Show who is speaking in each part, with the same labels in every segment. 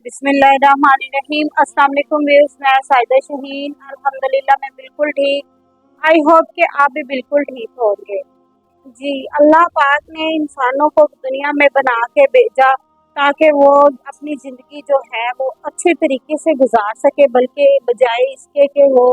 Speaker 1: बिस्मिल्लाहिर्रहमानिर्रहीम। अस्सलाम वालेकुम व्यूअर्स, मैं साइदा शहीन। अल्हम्दुलिल्लाह मैं बिल्कुल ठीक। आई होप कि आप भी बिल्कुल ठीक होंगे। जी, अल्लाह पाक ने इंसानों को दुनिया में बना के भेजा ताकि वो अपनी ज़िंदगी जो है वो अच्छे तरीके से गुजार सके, बल्कि बजाय इसके कि वो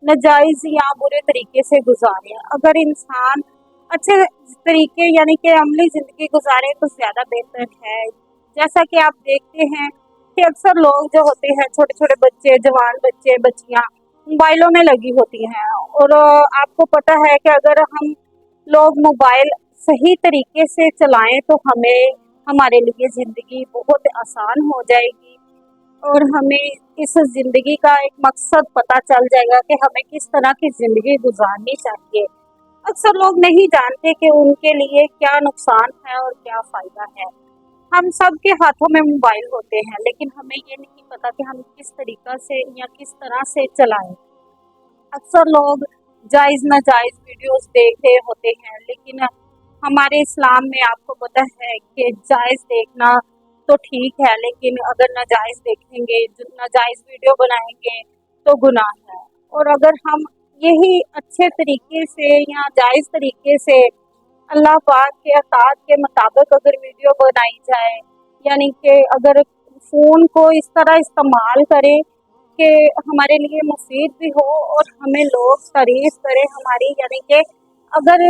Speaker 1: नाजायज़ या बुरे तरीके से गुजारे। अगर इंसान अच्छे तरीके यानी कि अमली ज़िंदगी गुजारे तो ज़्यादा बेहतर है। जैसा कि आप देखते हैं कि अक्सर लोग जो होते हैं, छोटे छोटे बच्चे, जवान बच्चे, बच्चियां मोबाइलों में लगी होती हैं। और आपको पता है कि अगर हम लोग मोबाइल सही तरीके से चलाएं तो हमें हमारे लिए ज़िंदगी बहुत आसान हो जाएगी और हमें इस ज़िंदगी का एक मकसद पता चल जाएगा कि हमें किस तरह की ज़िंदगी गुजारनी चाहिए। अक्सर लोग नहीं जानते कि उनके लिए क्या नुकसान है और क्या फ़ायदा है। हम सब के हाथों में मोबाइल होते हैं, लेकिन हमें ये नहीं पता कि हम किस तरीक़ा से या किस तरह से चलाएं। अक्सर लोग जायज़ नाजायज़ वीडियोस देख रहे होते हैं, लेकिन हमारे इस्लाम में आपको पता है कि जायज़ देखना तो ठीक है, लेकिन अगर नाजायज़ देखेंगे, नाजायज़ वीडियो बनाएंगे तो गुनाह है। और अगर हम यही अच्छे तरीके से या जायज़ तरीके से अल्लाह पाक के अतात के मुताबिक अगर वीडियो बनाई जाए, यानी कि अगर फ़ोन को इस तरह इस्तेमाल करें कि हमारे लिए मुफीद भी हो और हमें लोग तारीफ़ करें हमारी, यानी कि अगर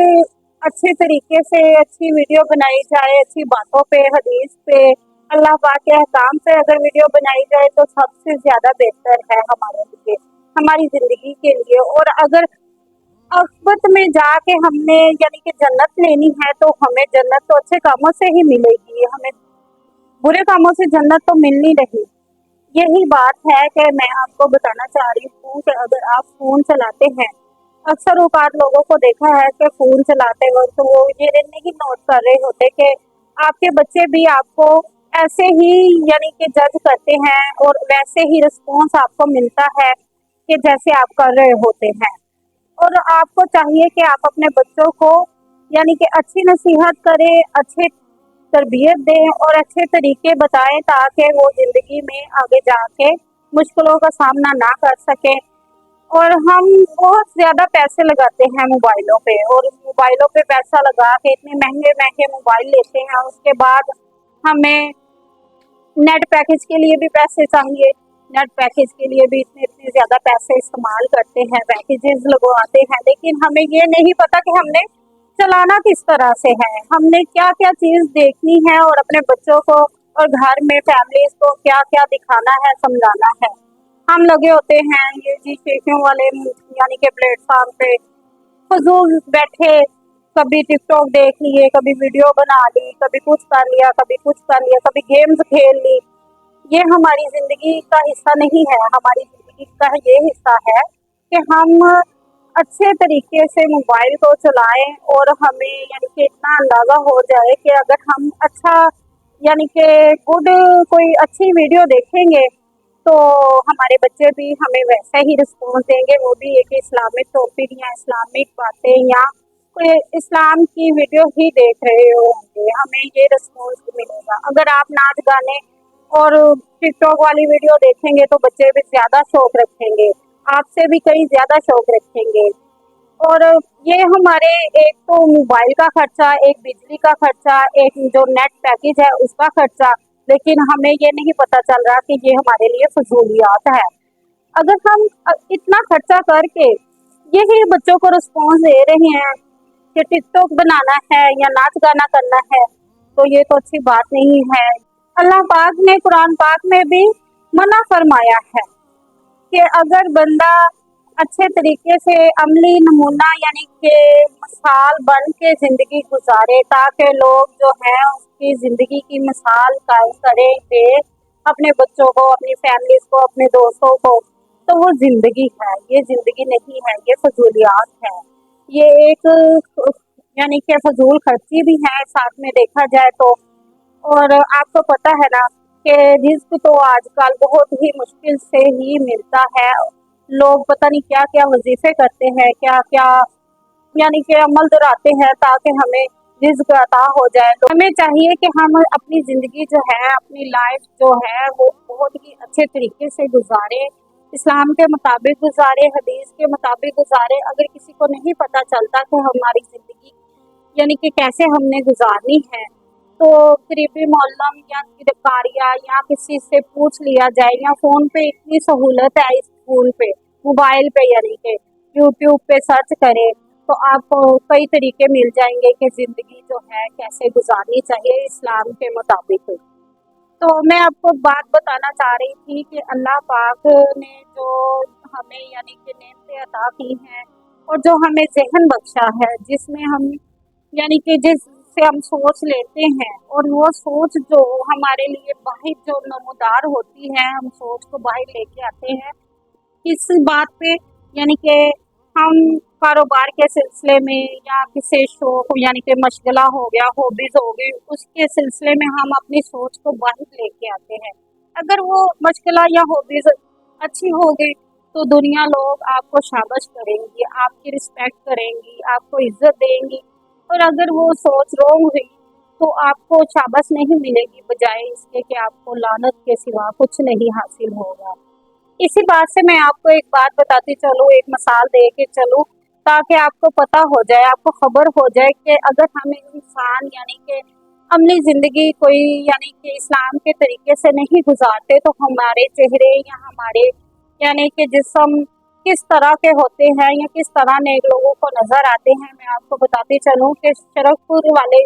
Speaker 1: अच्छे तरीके से अच्छी वीडियो बनाई जाए, अच्छी बातों पे, हदीस पे, अल्लाह पाक के अहकाम पे अगर वीडियो बनाई जाए तो सबसे ज़्यादा बेहतर है हमारे लिए, हमारी ज़िंदगी के लिए। और अगर आखिरत में जाके हमने यानी कि जन्नत लेनी है तो हमें जन्नत तो अच्छे कामों से ही मिलेगी, हमें बुरे कामों से जन्नत तो मिल नहीं रही। यही बात है कि मैं आपको बताना चाह रही हूँ कि अगर आप फ़ोन चलाते हैं, अक्सर औकात लोगों को देखा है कि फ़ोन चलाते वक्त वो ये नहीं नोट कर रहे होते कि आपके बच्चे भी आपको ऐसे ही यानी कि जज करते हैं और वैसे ही रिस्पॉन्स आपको मिलता है कि जैसे आप कर रहे होते हैं। और आपको चाहिए कि आप अपने बच्चों को यानी कि अच्छी नसीहत करें, अच्छे तरबियत दें और अच्छे तरीके बताएं ताकि वो ज़िंदगी में आगे जाके मुश्किलों का सामना ना कर सकें। और हम बहुत ज़्यादा पैसे लगाते हैं मोबाइलों पे, और मोबाइलों पे पैसा लगा के इतने महंगे महंगे मोबाइल लेते हैं, उसके बाद हमें नेट पैकेज के लिए भी पैसे चाहिए, नेट पैकेज के लिए भी इतने इतने ज़्यादा पैसे इस्तेमाल करते हैं, पैकेजेस लगवाते हैं, लेकिन हमें ये नहीं पता कि हमने चलाना किस तरह से है, हमने क्या क्या चीज़ देखनी है और अपने बच्चों को और घर में फैमिलीज को क्या क्या दिखाना है, समझाना है। हम लगे होते हैं ये जी शेखों वाले यानी कि प्लेटफॉर्म पे फजूल बैठे, कभी टिकटॉक देख लिए, कभी वीडियो बना ली, कभी कुछ कर लिया, कभी कुछ कर लिया, कभी गेम्स खेल ली। ये हमारी ज़िंदगी का हिस्सा नहीं है, हमारी ज़िंदगी का ये हिस्सा है कि हम अच्छे तरीके से मोबाइल को चलाएं और हमें यानी कि इतना अंदाज़ा हो जाए कि अगर हम अच्छा यानी कि गुड कोई अच्छी वीडियो देखेंगे तो हमारे बच्चे भी हमें वैसा ही रिस्पॉन्स देंगे, वो भी एक इस्लामिक टॉपिक या इस्लामिक बातें या कोई इस्लाम की वीडियो ही देख रहे होंगे, हमें ये रिस्पॉन्स मिलेगा। अगर आप नाच गाने और टिकटॉक वाली वीडियो देखेंगे तो बच्चे भी ज़्यादा शौक रखेंगे, आपसे भी कहीं ज़्यादा शौक रखेंगे। और ये हमारे एक तो मोबाइल का खर्चा, एक बिजली का खर्चा, एक जो नेट पैकेज है उसका खर्चा, लेकिन हमें ये नहीं पता चल रहा कि ये हमारे लिए फजूलियात है। अगर हम इतना खर्चा करके यही बच्चों को रिस्पॉन्स दे रहे हैं कि टिकटॉक बनाना है या नाच गाना करना है, तो ये तो अच्छी बात नहीं है। अल्लाह पाक ने कुरान पाक में भी मना फरमाया है कि अगर बंदा अच्छे तरीके से अमली नमूना यानी कि मिसाल बन के ज़िंदगी गुजारे ताकि लोग जो हैं उसकी ज़िंदगी की मिसाल कायम करें दे अपने बच्चों को, अपनी फैमिलीज को, अपने दोस्तों को, तो वो ज़िंदगी है, ये ज़िंदगी नहीं है, ये फजूलियात है। ये एक यानी कि फजूल खर्ची भी है साथ में देखा जाए तो। और आपको पता है ना कि रिस्क तो आजकल बहुत ही मुश्किल से ही मिलता है, लोग पता नहीं क्या क्या वजीफे करते हैं, क्या क्या यानी कि अमल दोहराते हैं ताकि हमें रिज़्क अता हो जाए। तो हमें चाहिए कि हम अपनी ज़िंदगी जो है, अपनी लाइफ जो है वो बहुत ही अच्छे तरीके से गुजारें, इस्लाम के मुताबिक गुजारें, हदीस के मुताबिक गुजारें। अगर किसी को नहीं पता चलता कि हमारी ज़िंदगी यानी कि कैसे हमने गुजारनी है, तो करीबी मोहल्लम या कारिया या किसी से पूछ लिया जाए, या फ़ोन पे इतनी सहूलत है इस फ़ोन पे, मोबाइल पे यानी कि यूट्यूब पे सर्च करें तो आपको कई तरीके मिल जाएंगे कि ज़िंदगी जो है कैसे गुजारनी चाहिए इस्लाम के मुताबिक। तो मैं आपको बात बताना चाह रही थी कि अल्लाह पाक ने जो हमें यानी कि नेमतें अता की हैं और जो हमें ज़हन बख्शा है, जिसमें हम यानी कि जिससे हम सोच लेते हैं, और वो सोच जो हमारे लिए बाहर जो नमूदार होती है, हम सोच को बाहर लेके आते हैं इस बात पे, यानी कि हम कारोबार के सिलसिले में या किसी शौक यानी कि मशगला हो गया, हॉबीज़ हो गई, उसके सिलसिले में हम अपनी सोच को बाहर लेके आते हैं। अगर वो मशगला या हॉबीज़ अच्छी हो गई तो दुनिया लोग आपको शाबाश करेंगी, आपकी रिस्पेक्ट करेंगी, आपको इज्जत देंगी। और अगर वो सोच रॉन्ग हुई तो आपको शाबाश नहीं मिलेगी, बजाय इसके कि आपको लानत के सिवा कुछ नहीं हासिल होगा। इसी बात से मैं आपको एक बात बताती चलूँ, एक मिसाल दे के चलूँ, ताकि आपको पता हो जाए, आपको खबर हो जाए कि अगर हम इंसान यानी कि अपनी ज़िंदगी कोई यानी कि इस्लाम के तरीके से नहीं गुजारते तो हमारे चेहरे या हमारे यानी कि जिस्म किस तरह के होते हैं या किस तरह नेक लोगों को नज़र आते हैं। मैं आपको बताती चलूँ कि शरफपुर वाले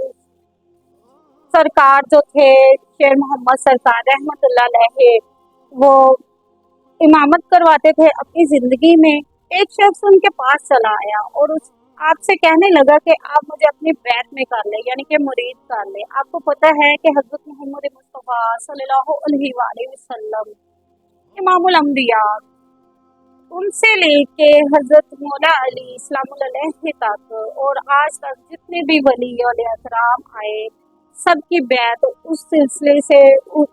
Speaker 1: सरकार जो थे, शेर मोहम्मद सरकार रहमतुल्लाह अलैह, वो इमामत करवाते थे अपनी ज़िंदगी में। एक शख्स उनके पास चला आया और उस आपसे कहने लगा कि आप मुझे अपनी बैत में कर लें, यानी कि मुरीद कर लें। आपको पता है कि हज़रत मोहम्मद मुस्तफ़ा सल्लल्लाहु अलैहि वसल्लम इमामुल अंबिया, उनसे लेके हज़रत मौला अली इस्लामुल अलैहि तक और आज तक जितने भी वली और एहतराम आए, सबकी बैत उस सिलसिले से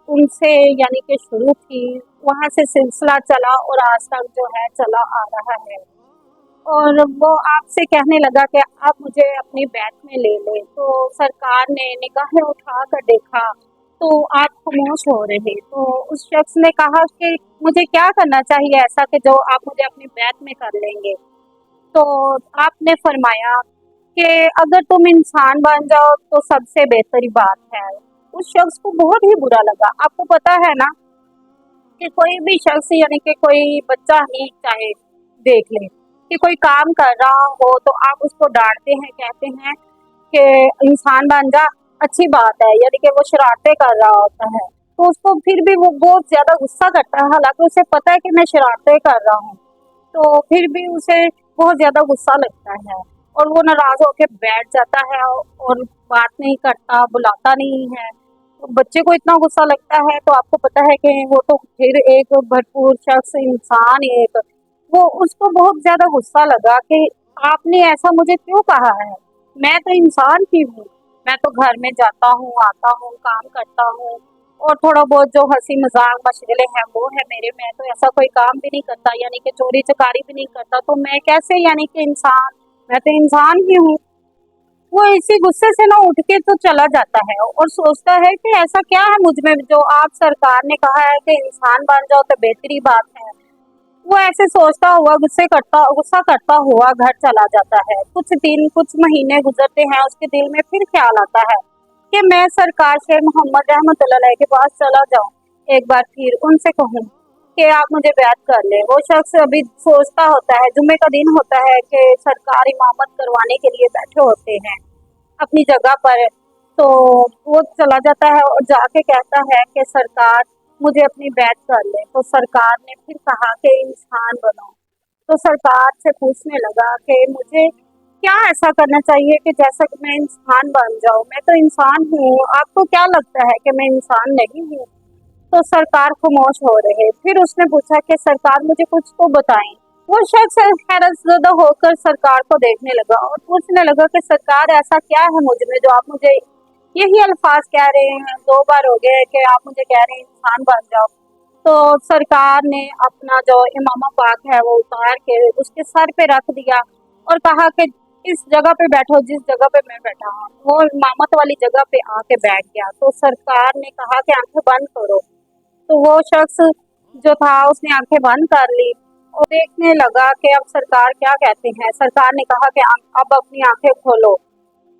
Speaker 1: उनसे यानी कि शुरू थी, वहाँ से सिलसिला चला और आज तक जो है चला आ रहा है। और वो आपसे कहने लगा कि आप मुझे अपनी बैत में ले लें, तो सरकार ने निगाहें उठा कर देखा तो आप खामोश हो रहे। तो उस शख्स ने कहा कि मुझे क्या करना चाहिए ऐसा कि जो आप मुझे अपनी बैत में कर लेंगे। तो आपने फरमाया कि अगर तुम इंसान बन जाओ तो सबसे बेहतरी बात है। उस शख्स को बहुत ही बुरा लगा। आपको पता है ना कि कोई भी शख्स यानी कि कोई बच्चा ही चाहे देख ले कि कोई काम कर रहा हो तो आप उसको डांटते हैं, कहते हैं कि इंसान बन जा, अच्छी बात है, यानी कि वो शरारतें कर रहा होता है तो उसको फिर भी वो बहुत ज़्यादा गुस्सा करता है, हालांकि उसे पता है कि मैं शरारतें कर रहा हूँ, तो फिर भी उसे बहुत ज़्यादा गुस्सा लगता है और वो नाराज़ होकर बैठ जाता है और बात नहीं करता, बुलाता नहीं है। तो बच्चे को इतना गुस्सा लगता है तो आपको पता है कि वो तो फिर एक भरपूर शख्स इंसान, एक वो उसको बहुत ज़्यादा गुस्सा लगा कि आपने ऐसा मुझे क्यों कहा है, मैं तो इंसान ही हूँ, मैं तो घर में जाता हूँ, आता हूँ, काम करता हूँ और थोड़ा बहुत जो हंसी मजाक मशगले हैं वो है मेरे, मैं तो ऐसा कोई काम भी नहीं करता, यानी कि चोरी चकारी भी नहीं करता, तो मैं कैसे यानी कि इंसान, मैं तो इंसान ही हूँ। वो इसी गुस्से से ना उठ के तो चला जाता है और सोचता है कि ऐसा क्या है मुझ में जो आप सरकार ने कहा है कि इंसान बन जाओ तो बेहतरी बात है। वो ऐसे सोचता हुआ गुस्सा करता हुआ घर चला जाता है। कुछ दिन कुछ महीने गुजरते हैं, उसके दिल में फिर ख्याल आता है कि मैं सरकार शेर मोहम्मद रहमतुल्लाह अलैह के पास चला जाऊं, एक बार फिर उनसे कहूं कि आप मुझे बैत कर ले। वो शख्स अभी सोचता होता है, जुम्मे का दिन होता है कि सरकार इमामत करवाने के लिए बैठे होते हैं अपनी जगह पर, तो वो चला जाता है और जाके कहता है कि सरकार मुझे अपनी बैत कर ले। तो सरकार ने फिर कहा कि इंसान बनो। तो सरकार से पूछने लगा कि मुझे क्या ऐसा करना चाहिए कि जैसा कि मैं इंसान बन जाऊं, मैं तो इंसान हूँ, आपको क्या लगता है कि मैं इंसान नहीं हूँ। तो सरकार खामोश हो रहे। फिर उसने पूछा कि सरकार मुझे कुछ तो बताएं। वो शख्स हैरतज़दा होकर सरकार को देखने लगा और पूछने लगा कि सरकार ऐसा क्या है मुझ में जो आप मुझे यही अल्फाज कह रहे हैं, 2 बार हो गए कि आप मुझे कह रहे हैं इंसान बन जाओ। तो सरकार ने अपना जो इमामा पाक है वो उतार के उसके सर पे रख दिया और कहा कि इस जगह पे बैठो जिस जगह पे मैं बैठा हूँ। वो इमामत वाली जगह पे आके बैठ गया, तो सरकार ने कहा कि आंखें बंद करो। तो वो शख्स जो था उसने आंखें बंद कर ली और देखने लगा कि अब सरकार क्या कहते हैं। सरकार ने कहा कि अब अपनी आंखें खोलो।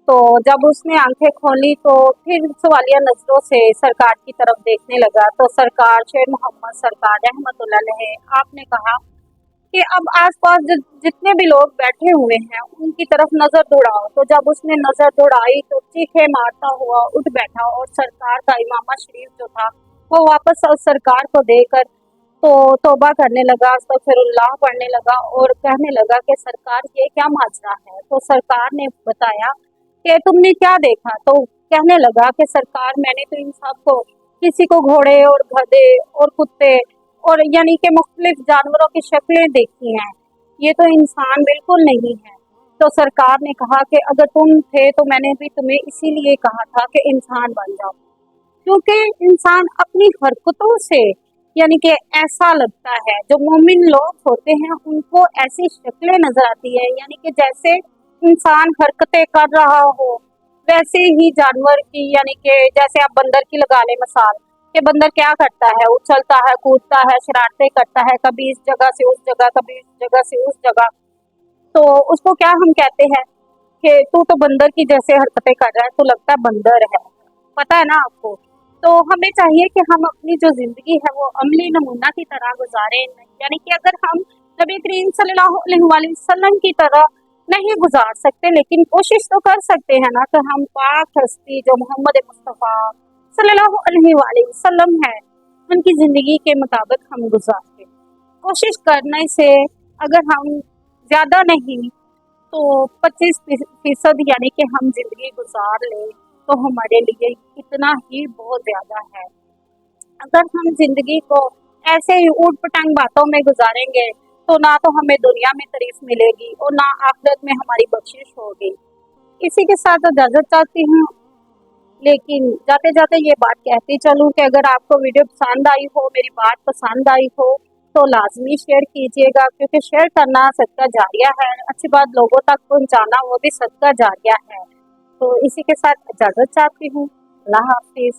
Speaker 1: तो जब उसने आंखें खोली तो फिर सवालिया नजरों से सरकार की तरफ देखने लगा। तो सरकार शेर मोहम्मद सरकार रहमतुल्लाह अलैह आपने कहा कि अब आसपास जितने भी लोग बैठे हुए हैं उनकी तरफ नजर दौड़ाओ। तो जब उसने नजर दौड़ाई तो चीखे मारता हुआ उठ बैठा और सरकार का इमामा शरीफ जो था वो वापस सरकार को देकर तो तौबा करने लगा, अस्तगफिरुल्लाह पढ़ने लगा और कहने लगा कि सरकार ये क्या माजरा है। तो सरकार ने बताया कि तुमने क्या देखा। तो कहने लगा कि सरकार मैंने तो इन सबको किसी को घोड़े और गधे और कुत्ते और यानी कि मुख्तलिफ जानवरों की शक्लें देखी हैं, ये तो इंसान बिल्कुल नहीं है। तो सरकार ने कहा कि अगर तुम थे तो मैंने भी तुम्हें इसीलिए कहा था कि इंसान बन जाओ, क्योंकि इंसान अपनी हरकतों से यानी कि ऐसा लगता है, जो मोमिन लोग होते हैं उनको ऐसी शक्लें नजर आती है यानी कि जैसे इंसान हरकतें कर रहा हो वैसे ही जानवर की, यानी कि जैसे आप बंदर की लगा लें मिसाल कि बंदर क्या करता है, उछलता है, कूदता है, शरारतें करता है, कभी इस जगह से उस जगह, कभी इस जगह से उस जगह। तो उसको क्या हम कहते हैं कि तू तो बंदर की जैसे हरकतें कर रहा है, तो लगता है बंदर है। पता है ना आपको। तो हमें चाहिए कि हम अपनी जो जिंदगी है वो अमली नमूना की तरह गुजारें, यानी कि अगर हम नबी करीम सल्लल्लाहु अलैहि वसल्लम की तरह नहीं गुजार सकते लेकिन कोशिश तो कर सकते हैं ना, तो हम पाक हस्ती जो मोहम्मद मुस्तफ़ा सल्लल्लाहु अलैहि वसल्लम है उनकी जिंदगी के मुताबिक हम गुजारें। कोशिश करने से अगर हम ज्यादा नहीं तो 25% यानी कि हम जिंदगी गुजार लें तो हमारे लिए इतना ही बहुत ज्यादा है। अगर हम जिंदगी को ऐसे ही ऊट पटांग बातों में गुजारेंगे तो ना तो हमें दुनिया में तारीफ मिलेगी और ना आखिरत में हमारी बख्शिश होगी। इसी के साथ इजाजत चाहती हूँ, लेकिन जाते जाते ये बात कहती चलूँ कि अगर आपको वीडियो पसंद आई हो, मेरी बात पसंद आई हो तो लाजमी शेयर कीजिएगा, क्योंकि शेयर करना सदका जारिया है। अच्छी बात लोगों तक पहुँचाना वो भी सदका जारिया है। तो इसी के साथ इजाजत चाहती हूँ। अल्लाह हाफिज।